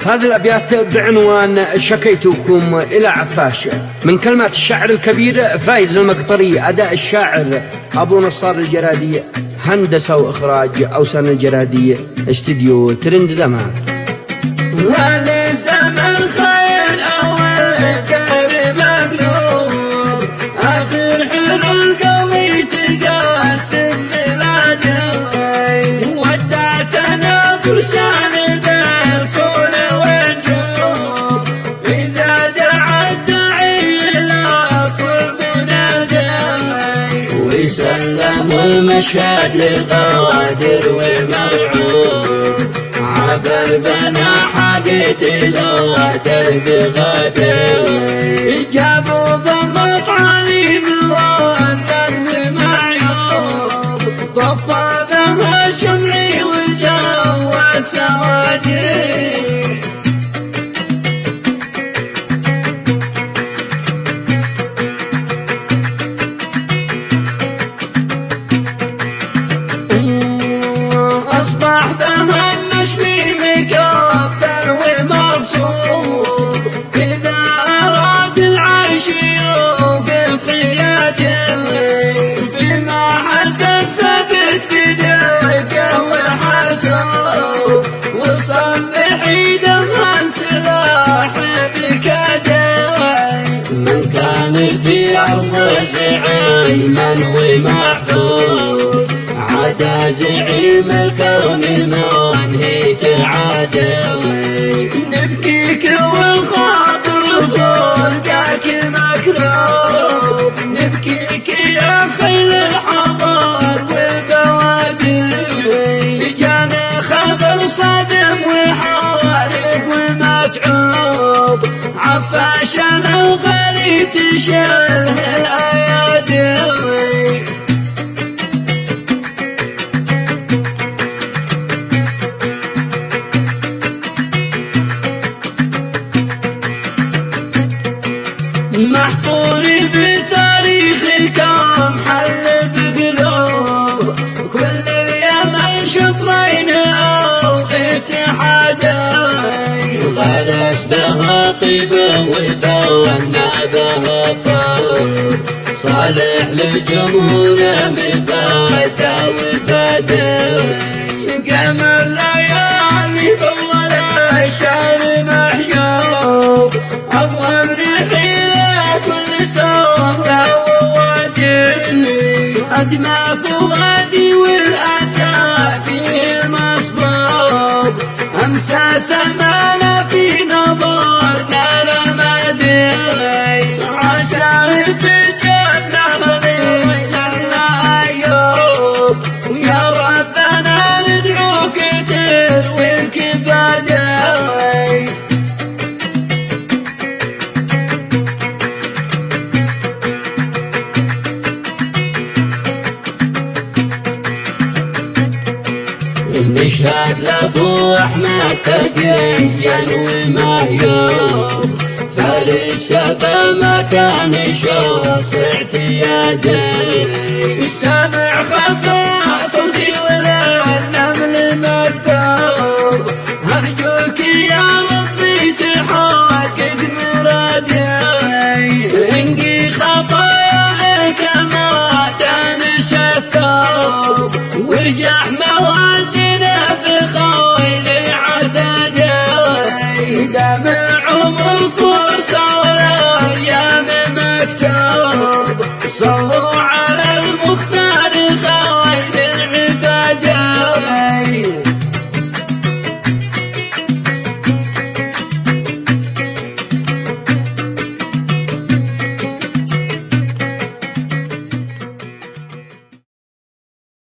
هذه الأبيات بعنوان شكيتكم إلى عفاش، من كلمات الشاعر الكبير فايز المقطري، أداء الشاعر أبو نصار الجرادي، هندسة وإخراج أوسان الجرادي، استديو ترند دمان. ولزمن خير أول كريم مقلوب، آخر حلول قوي تقاسم بلادي، ودعتنا فرسان بالصول والجوب، إذا دعا الداعي إلى قرب نادي، ويسلم المشهد لغادر ومرعوب، عبر بنا حقد الغدر بغدر، جابوا ضمط عليم وأنن معيوب، طفى بها شمعي وزود سوادي. أصبح بها النشمي مكبر ومغصوب، إذا أراد العيش يوقف حياته، فيما حسب ثبت بدركه وحسوب، والصبح دمها سلاح بكده، من كان في أرض زعيما ومعبود، عدا زعيم الكون منهيك عدوي، نبكيك والخاطر فرقاك مكروب، نبكيك يا خيل الحضار والبوادي، جانا خبر صادم وحارق ومتعوب، عفاشنا الغالي تشله الأيادي. محفور بتاريخكم حل بقلوب، كل اليمن شطرين أو اتحادين، غرس بها طيبة وبونا بها طور، صالح لجمهوره مفاده وفاده، قمر ليالي طول الشهر محيوب، أبغى برحيل كل صوته وودني، أدمع فؤادي والأسى فيه مصبوب، أمسى سمانا في نظرنا رمادي، عسى في الجنة ليلة أيوب، ويا ربنا ندعوك تروي الكبادي. نشهد لابو احمد تقيا ومهيوب، فارس بمكان شوص اعتيادي، سامع خفا صوتي ولا النمل مكتوب، ارجوك يا